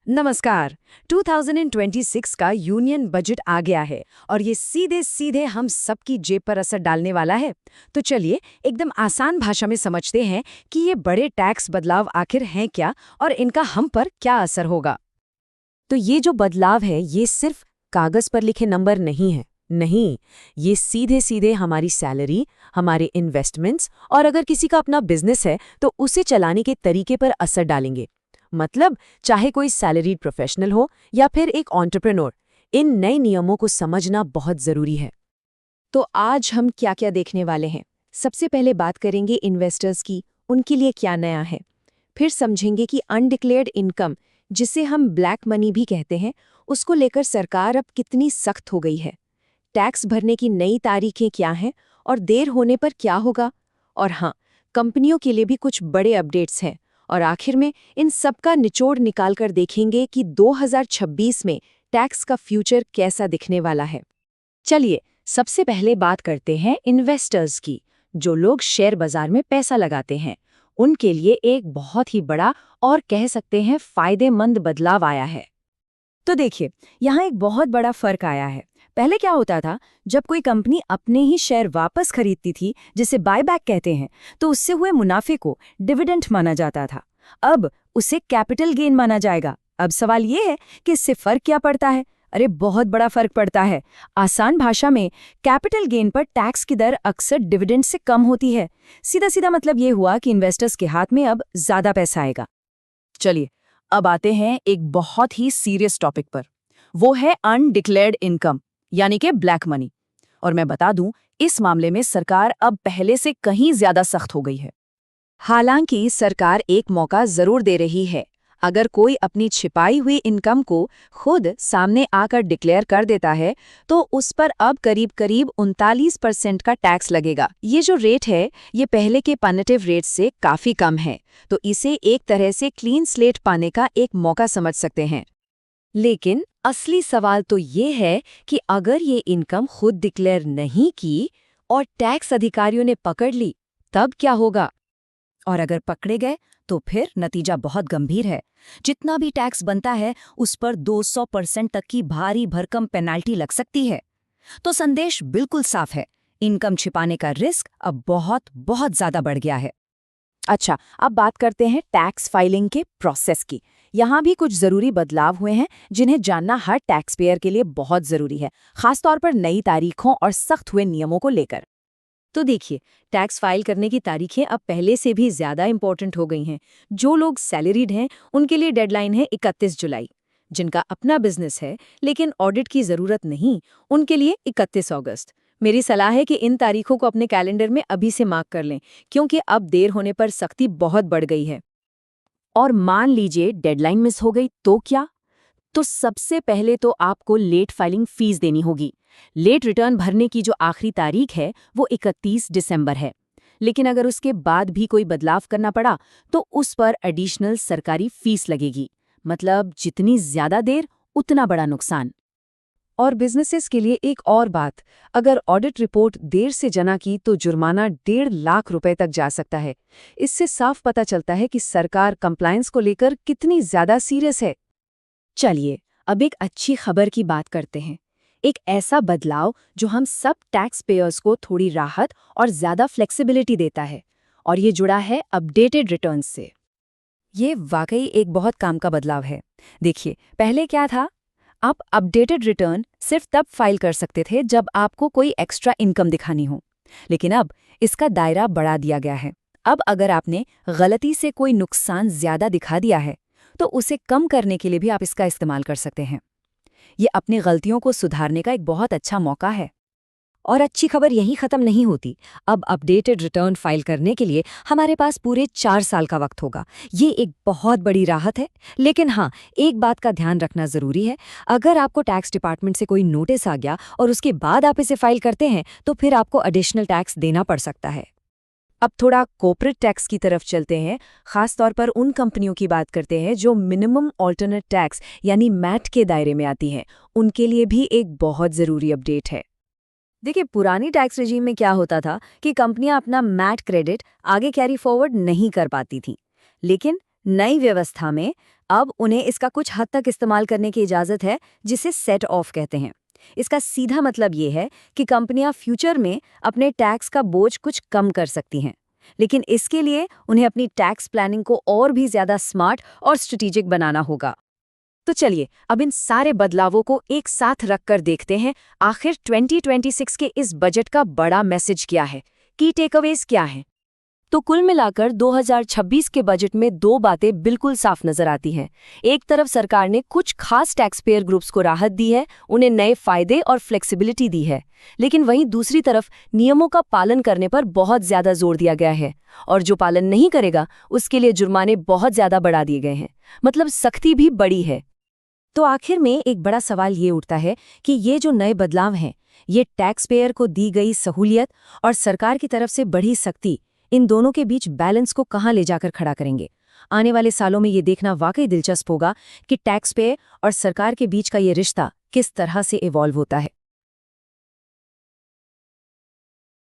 नमस्कार। 2026 का union budget आ गया है और ये सीधे सीधे हम सबकी जेब पर असर डालने वाला है। तो चलिए एकदम आसान भाषा में समझते हैं कि ये बड़े टैक्स बदलाव आखिर हैं क्या और इनका हम पर क्या असर होगा। तो ये जो बदलाव है ये सिर्फ कागज पर लिखे नंबर नहीं है। नहीं, ये सीधे सीधे हमारी सैलरी, हमारे इन्वेस्टमेंट्स और अगर किसी का अपना बिजनेस है तो उसे चलाने के तरीके पर असर डालेंगे। मतलब चाहे कोई सैलरीड प्रोफेशनल हो या फिर एक एंटरप्रेन्योर, इन नए नियमों को समझना बहुत जरूरी है। तो आज हम क्या क्या देखने वाले हैं। सबसे पहले बात करेंगे इन्वेस्टर्स की, उनके लिए क्या नया है। फिर समझेंगे कि अनडिक्लेयर्ड इनकम, जिसे हम ब्लैक मनी भी कहते हैं, उसको लेकर सरकार अब कितनी सख्त हो गई है। टैक्स भरने की नई तारीखें क्या हैं और देर होने पर क्या होगा। और हाँ, कंपनियों के लिए भी कुछ बड़े अपडेट्स हैं। और आखिर में इन सबका निचोड़ निकालकर देखेंगे कि 2026 में टैक्स का फ्यूचर कैसा दिखने वाला है। चलिए सबसे पहले बात करते हैं इन्वेस्टर्स की, जो लोग शेयर बाजार में पैसा लगाते हैं। उनके लिए एक बहुत ही बड़ा और कह सकते हैं फायदेमंद बदलाव आया है। तो देखिए, यहाँ एक बहुत बड़ा फर्क आया है। पहले क्या होता था, जब कोई कंपनी अपने ही शेयर वापस खरीदती थी, जिसे बायबैक कहते हैं, तो उससे हुए मुनाफे को डिविडेंड माना जाता था। अब उसे कैपिटल गेन माना जाएगा। अब सवाल ये है कि इससे फर्क क्या पड़ता है। अरे बहुत बड़ा फर्क पड़ता है। आसान भाषा में कैपिटल गेन पर टैक्स की दर अक्सर डिविडेंड से कम होती है। सीधा सीधा मतलब ये हुआ कि इन्वेस्टर्स के हाथ में अब ज्यादा पैसा आएगा। चलिए अब आते हैं एक बहुत ही सीरियस टॉपिक पर। वो है अनडिक्लेयर्ड इनकम, यानी कि ब्लैक मनी। और मैं बता दूं, इस मामले में सरकार अब पहले से कहीं ज्यादा सख्त हो गई है। हालांकि सरकार एक मौका जरूर दे रही है। अगर कोई अपनी छिपाई हुई इनकम को खुद सामने आकर डिक्लेयर कर देता है तो उस पर अब करीब करीब 39% का टैक्स लगेगा। ये जो रेट है ये पहले के पनेटिव रेट से काफी कम है, तो इसे एक तरह से क्लीन स्लेट पाने का एक मौका समझ सकते हैं। लेकिन असली सवाल तो ये है कि अगर ये इनकम खुद डिक्लेयर नहीं की और टैक्स अधिकारियों ने पकड़ ली, तब क्या होगा। और अगर पकड़े गए तो फिर नतीजा बहुत गंभीर है। जितना भी टैक्स बनता है उस पर 200% तक की भारी भरकम पेनाल्टी लग सकती है। तो संदेश बिल्कुल साफ है, इनकम छिपाने का रिस्क अब बहुत बहुत ज्यादा बढ़ गया है। अच्छा, अब बात करते हैं टैक्स फाइलिंग के प्रोसेस की। यहाँ भी कुछ जरूरी बदलाव हुए हैं जिन्हें जानना हर टैक्स पेयर के लिए बहुत जरूरी है, खासतौर पर नई तारीखों और सख्त हुए नियमों को लेकर। तो देखिए, टैक्स फाइल करने की तारीखें अब पहले से भी ज्यादा इंपॉर्टेंट हो गई हैं। जो लोग सैलरीड हैं उनके लिए डेडलाइन है 31 जुलाई। जिनका अपना बिजनेस है लेकिन ऑडिट की जरूरत नहीं, उनके लिए 31 अगस्त। मेरी सलाह है कि इन तारीखों को अपने कैलेंडर में अभी से मार्क कर लें, क्योंकि अब देर होने पर सख्ती बहुत बढ़ गई है। और मान लीजिए डेडलाइन मिस हो गई तो क्या? तो सबसे पहले तो आपको लेट फाइलिंग फीस देनी होगी। लेट रिटर्न भरने की जो आखिरी तारीख है वो 31 दिसंबर है। लेकिन अगर उसके बाद भी कोई बदलाव करना पड़ा तो उस पर एडिशनल सरकारी फीस लगेगी। मतलब जितनी ज्यादा देर उतना बड़ा नुकसान। और बिजनेसेस के लिए एक और बात, अगर ऑडिट रिपोर्ट देर से जमा की तो जुर्माना 1.5 लाख रुपए तक जा सकता है। इससे साफ पता चलता है कि सरकार कंप्लायंस को लेकर कितनी ज्यादा सीरियस है। चलिए अब एक अच्छी खबर की बात करते हैं। एक ऐसा बदलाव जो हम सब टैक्स पेयर्स को थोड़ी राहत और ज्यादा फ्लेक्सिबिलिटी देता है, और ये जुड़ा है अपडेटेड रिटर्न्स से। ये वाकई एक बहुत काम का बदलाव है। देखिए, पहले क्या था, आप अपडेटेड रिटर्न सिर्फ तब फाइल कर सकते थे जब आपको कोई एक्स्ट्रा इनकम दिखानी हो। लेकिन अब इसका दायरा बढ़ा दिया गया है। अब अगर आपने गलती से कोई नुकसान ज्यादा दिखा दिया है तो उसे कम करने के लिए भी आप इसका इस्तेमाल कर सकते हैं। ये अपनी गलतियों को सुधारने का एक बहुत अच्छा मौका है। और अच्छी खबर यहीं खत्म नहीं होती। अब अपडेटेड रिटर्न फाइल करने के लिए हमारे पास पूरे 4 साल का वक्त होगा। ये एक बहुत बड़ी राहत है। लेकिन हाँ, एक बात का ध्यान रखना जरूरी है। अगर आपको टैक्स डिपार्टमेंट से कोई नोटिस आ गया और उसके बाद आप इसे फाइल करते हैं तो फिर आपको एडिशनल टैक्स देना पड़ सकता है। अब थोड़ा कॉर्पोरेट टैक्स की तरफ चलते हैं। खास तौर पर उन कंपनियों की बात करते हैं जो मिनिमम ऑल्टरनेट टैक्स यानी मैट के दायरे में आती हैं। उनके लिए भी एक बहुत ज़रूरी अपडेट है। देखिए, पुरानी टैक्स रेजिम में क्या होता था कि कंपनियां अपना मैट क्रेडिट आगे कैरी फॉरवर्ड नहीं कर पाती थीं। लेकिन नई व्यवस्था में अब उन्हें इसका कुछ हद तक इस्तेमाल करने की इजाज़त है, जिसे सेट ऑफ कहते हैं। इसका सीधा मतलब ये है कि कंपनियां फ्यूचर में अपने टैक्स का बोझ कुछ कम कर सकती हैं, लेकिन इसके लिए उन्हें अपनी टैक्स प्लानिंग को और भी ज़्यादा स्मार्ट और स्ट्रेटेजिक बनाना होगा। तो चलिए अब इन सारे बदलावों को एक साथ रखकर देखते हैं, आखिर 2026 के इस बजट का बड़ा मैसेज क्या है, की टेकअवेज क्या है। तो कुल मिलाकर 2026 के बजट में दो बातें बिल्कुल साफ नजर आती हैं। एक तरफ सरकार ने कुछ खास टैक्स पेयर ग्रुप्स को राहत दी है, उन्हें नए फायदे और फ्लेक्सिबिलिटी दी है, लेकिन वहीं दूसरी तरफ नियमों का पालन करने पर बहुत ज्यादा जोर दिया गया है, और जो पालन नहीं करेगा उसके लिए जुर्माने बहुत ज्यादा बढ़ा दिए गए हैं। मतलब सख्ती भी बड़ी है। तो आखिर में एक बड़ा सवाल ये उठता है कि ये जो नए बदलाव हैं, ये टैक्स पेयर को दी गई सहूलियत और सरकार की तरफ से बढ़ी सख्ती, इन दोनों के बीच बैलेंस को कहाँ ले जाकर खड़ा करेंगे। आने वाले सालों में ये देखना वाकई दिलचस्प होगा कि टैक्स पेयर और सरकार के बीच का ये रिश्ता किस तरह से इवॉल्व होता है।